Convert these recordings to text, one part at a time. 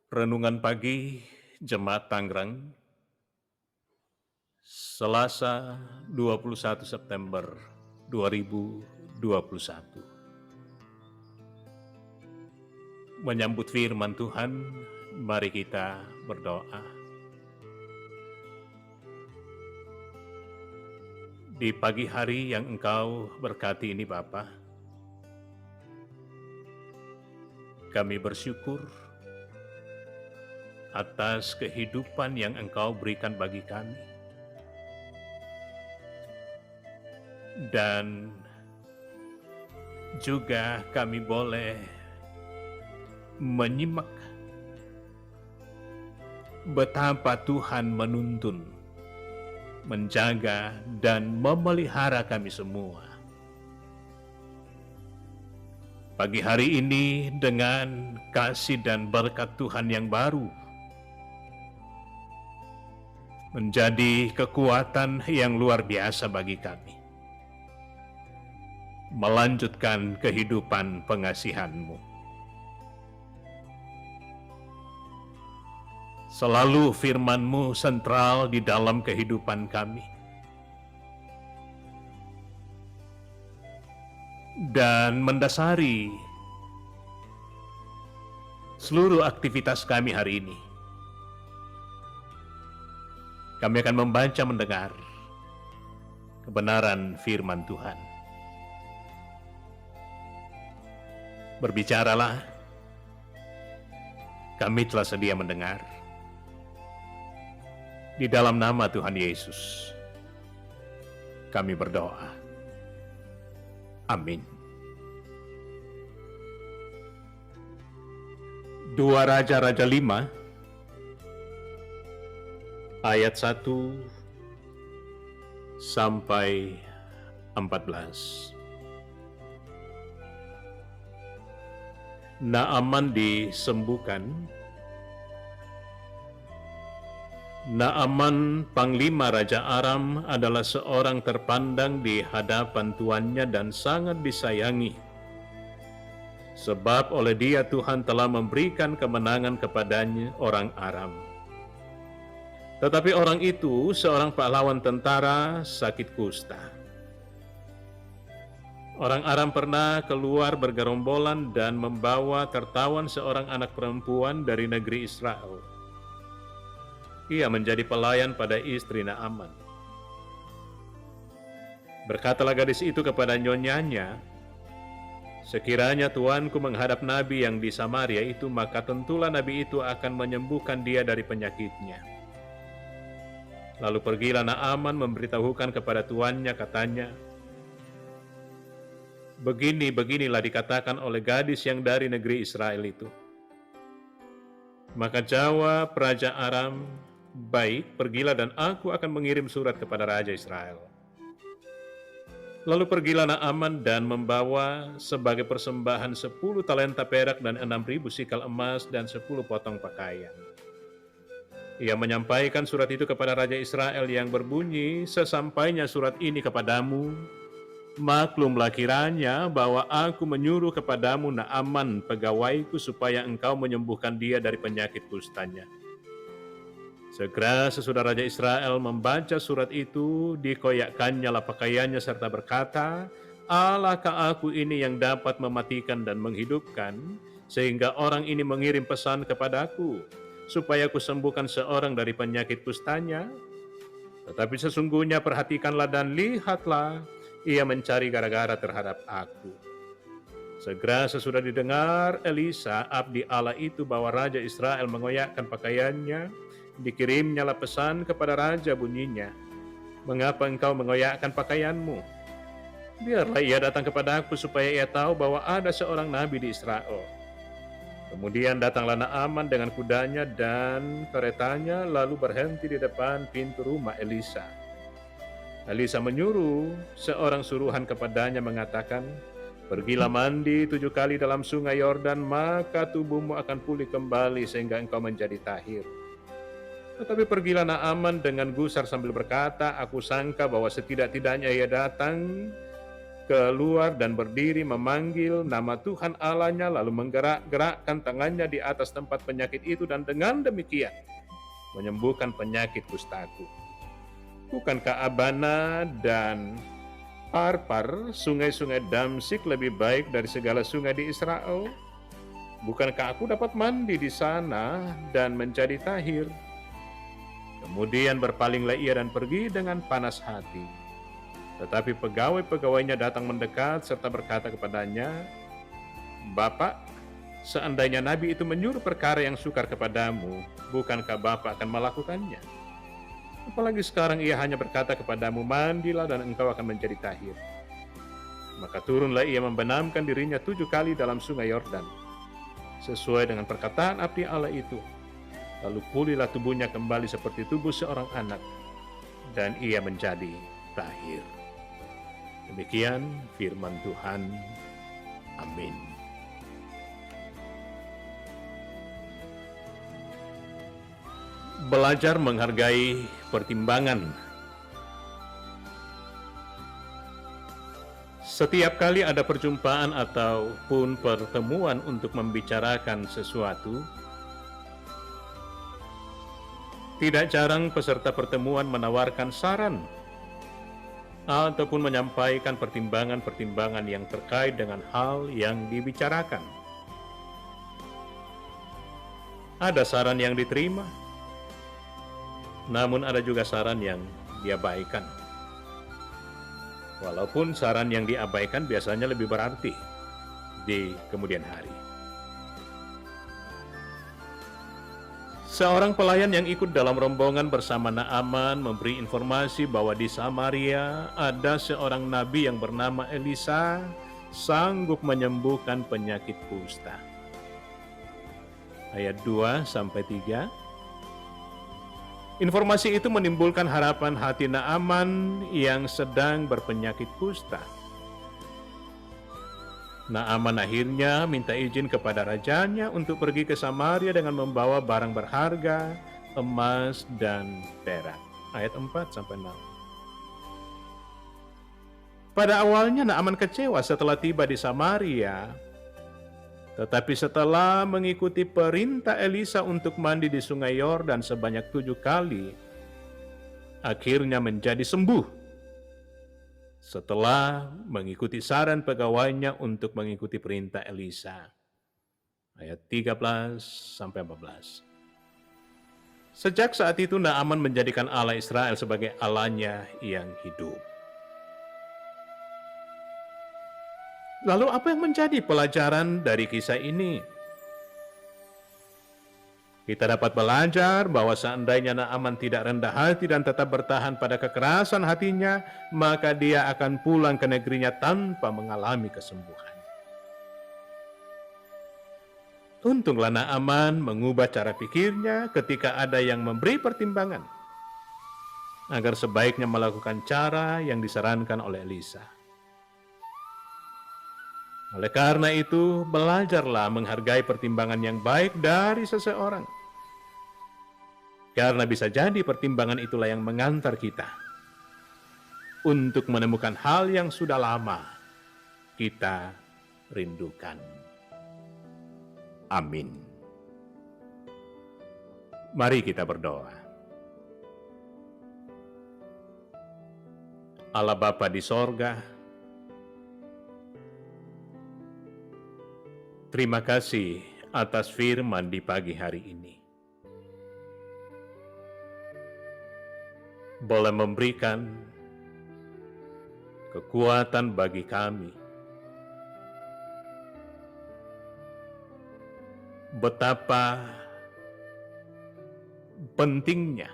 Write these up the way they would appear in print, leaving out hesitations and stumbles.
Renungan pagi Jemaat Tangerang, Selasa 21 September 2021. Menyambut firman Tuhan, mari kita berdoa. Di pagi hari yang Engkau berkati ini Bapa, kami bersyukur atas kehidupan yang Engkau berikan bagi kami. Dan juga kami boleh menyimak betapa Tuhan menuntun, menjaga, dan memelihara kami semua. Pagi hari ini dengan kasih dan berkat Tuhan yang baru, menjadi kekuatan yang luar biasa bagi kami. Melanjutkan kehidupan pengasihan-Mu. Selalu firman-Mu sentral di dalam kehidupan kami. Dan mendasari seluruh aktivitas kami hari ini. Kami akan membaca mendengar kebenaran firman Tuhan. Berbicaralah, kami telah sedia mendengar. Di dalam nama Tuhan Yesus, kami berdoa. Amin. 2 Raja-Raja 5, ayat 1 sampai 14. Naaman disembuhkan. Naaman, panglima Raja Aram, adalah seorang terpandang di hadapan tuannya dan sangat disayangi. Sebab oleh dia Tuhan telah memberikan kemenangan kepadanya orang Aram. Tetapi orang itu, seorang pahlawan tentara, sakit kusta. Orang Aram pernah keluar bergerombolan dan membawa tertawan seorang anak perempuan dari negeri Israel. Ia menjadi pelayan pada istri Naaman. Berkatalah gadis itu kepada nyonyanya, "Sekiranya tuanku menghadap nabi yang di Samaria itu, maka tentulah nabi itu akan menyembuhkan dia dari penyakitnya." Lalu pergilah Naaman memberitahukan kepada tuannya, katanya, "Beginilah dikatakan oleh gadis yang dari negeri Israel itu." Maka jawab Raja Aram, "Baik, pergilah dan aku akan mengirim surat kepada Raja Israel." Lalu pergilah Naaman dan membawa sebagai persembahan 10 talenta perak dan 6.000 sikal emas dan 10 potong pakaian. Ia menyampaikan surat itu kepada Raja Israel yang berbunyi, "Sesampainya surat ini kepadamu, maklumlah kiranya bahwa aku menyuruh kepadamu Naaman pegawaiku supaya engkau menyembuhkan dia dari penyakit kustanya." Segera sesudah Raja Israel membaca surat itu, dikoyakkannya pakaiannya serta berkata, "Alahkah aku ini yang dapat mematikan dan menghidupkan, sehingga orang ini mengirim pesan kepadaku, supaya aku sembuhkan seorang dari penyakit kustanya? Tetapi sesungguhnya perhatikanlah dan lihatlah, ia mencari gara-gara terhadap aku." Segera sesudah didengar Elisa, abdi Allah itu, bahwa Raja Israel mengoyakkan pakaiannya, dikirimnyalah pesan kepada raja, bunyinya, "Mengapa engkau mengoyakkan pakaianmu? Biarlah ia datang kepadaku supaya ia tahu bahwa ada seorang nabi di Israel." Kemudian datanglah Naaman dengan kudanya dan keretanya, lalu berhenti di depan pintu rumah Elisa. Elisa menyuruh seorang suruhan kepadanya mengatakan, "Pergilah mandi 7 kali dalam sungai Yordan, maka tubuhmu akan pulih kembali sehingga engkau menjadi tahir." Tetapi pergilah Naaman dengan gusar sambil berkata, "Aku sangka bahwa setidak-tidaknya ia datang keluar dan berdiri memanggil nama Tuhan Allahnya, lalu menggerak-gerakkan tangannya di atas tempat penyakit itu, dan dengan demikian menyembuhkan penyakit kustaku. Bukankah Abana dan Parpar, sungai-sungai Damsik, lebih baik dari segala sungai di Israel? Bukankah aku dapat mandi di sana dan menjadi tahir? Kemudian berpalinglah ia dan pergi dengan panas hati. Tetapi pegawai-pegawainya datang mendekat serta berkata kepadanya, "Bapak, seandainya nabi itu menyuruh perkara yang sukar kepadamu, bukankah Bapak akan melakukannya? Apalagi sekarang ia hanya berkata kepadamu, mandilah dan engkau akan menjadi tahir." Maka turunlah ia membenamkan dirinya 7 kali dalam sungai Yordan, sesuai dengan perkataan abdi Allah itu. Lalu pulihlah tubuhnya kembali seperti tubuh seorang anak, dan ia menjadi tahir. Demikian firman Tuhan. Amin. Belajar menghargai pertimbangan. Setiap kali ada perjumpaan ataupun pertemuan untuk membicarakan sesuatu, tidak jarang peserta pertemuan menawarkan saran ataupun menyampaikan pertimbangan-pertimbangan yang terkait dengan hal yang dibicarakan. Ada saran yang diterima, namun ada juga saran yang diabaikan. Walaupun saran yang diabaikan biasanya lebih berarti di kemudian hari. Seorang pelayan yang ikut dalam rombongan bersama Naaman memberi informasi bahwa di Samaria ada seorang nabi yang bernama Elisa, sanggup menyembuhkan penyakit kusta. Ayat 2-3. Informasi itu menimbulkan harapan hati Naaman yang sedang berpenyakit kusta. Naaman akhirnya minta izin kepada rajanya untuk pergi ke Samaria dengan membawa barang berharga, emas dan perak. Ayat 4-6. Pada awalnya Naaman kecewa setelah tiba di Samaria, tetapi setelah mengikuti perintah Elisa untuk mandi di sungai Yordan sebanyak 7 kali, akhirnya menjadi sembuh. Setelah mengikuti saran pegawainya untuk mengikuti perintah Elisa. Ayat 13-14. Sejak saat itu Naaman menjadikan Allah Israel sebagai Allahnya yang hidup. Lalu apa yang menjadi pelajaran dari kisah ini? Kita dapat belajar bahwa seandainya Naaman tidak rendah hati dan tetap bertahan pada kekerasan hatinya, maka dia akan pulang ke negerinya tanpa mengalami kesembuhan. Untunglah Naaman mengubah cara pikirnya ketika ada yang memberi pertimbangan, agar sebaiknya melakukan cara yang disarankan oleh Elisa. Oleh karena itu, belajarlah menghargai pertimbangan yang baik dari seseorang. Karena bisa jadi pertimbangan itulah yang mengantar kita untuk menemukan hal yang sudah lama kita rindukan. Amin. Mari kita berdoa. Allah Bapa di sorga, terima kasih atas firman di pagi hari ini. Boleh memberikan kekuatan bagi kami. Betapa pentingnya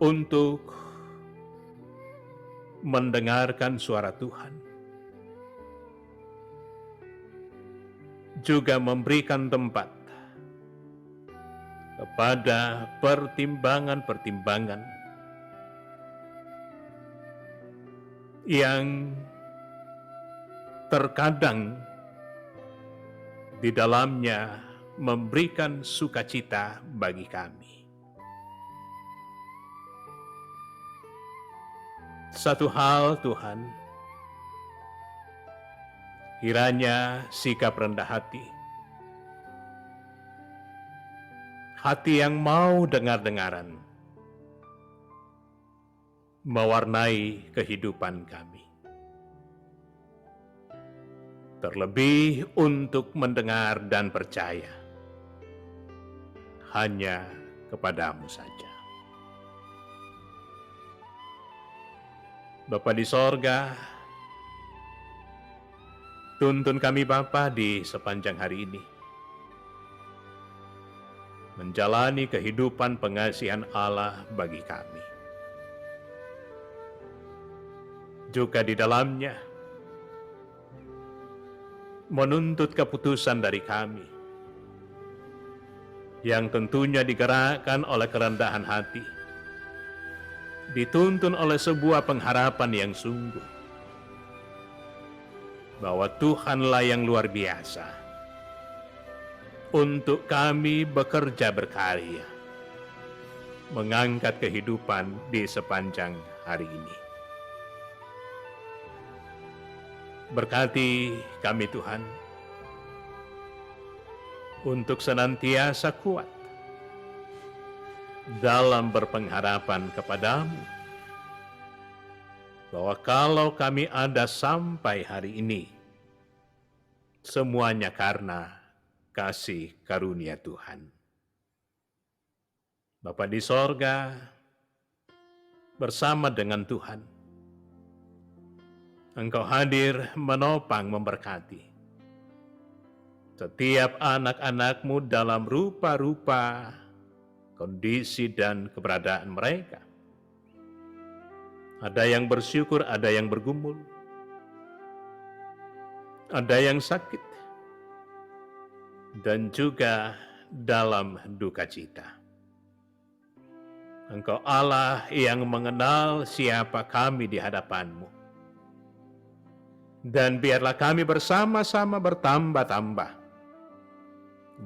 untuk mendengarkan suara Tuhan, juga memberikan tempat kepada pertimbangan-pertimbangan yang terkadang di dalamnya memberikan sukacita bagi kami. Satu hal Tuhan, kiranya sikap rendah hati yang mau dengar-dengaran, mewarnai kehidupan kami. Terlebih untuk mendengar dan percaya hanya kepadamu saja. Bapa di sorga, tuntun kami Bapa di sepanjang hari ini, menjalani kehidupan pengasihan Allah bagi kami. Juga di dalamnya, menuntut keputusan dari kami, yang tentunya digerakkan oleh kerendahan hati, dituntun oleh sebuah pengharapan yang sungguh, bahwa Tuhanlah yang luar biasa untuk kami bekerja berkarya, mengangkat kehidupan di sepanjang hari ini. Berkati kami Tuhan, untuk senantiasa kuat dalam berpengharapan kepadamu, bahwa kalau kami ada sampai hari ini, semuanya karena kasih karunia Tuhan. Bapa di sorga, bersama dengan Tuhan, Engkau hadir menopang memberkati setiap anak-anak-Mu dalam rupa-rupa kondisi dan keberadaan mereka. Ada yang bersyukur, ada yang bergumul, ada yang sakit, dan juga dalam duka cita. Engkau Allah yang mengenal siapa kami di hadapan-Mu. Dan biarlah kami bersama-sama bertambah-tambah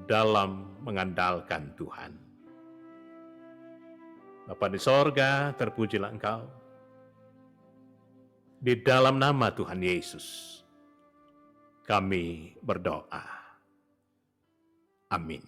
dalam mengandalkan Tuhan. Bapa di sorga, terpujilah Engkau. Di dalam nama Tuhan Yesus, kami berdoa. Amin.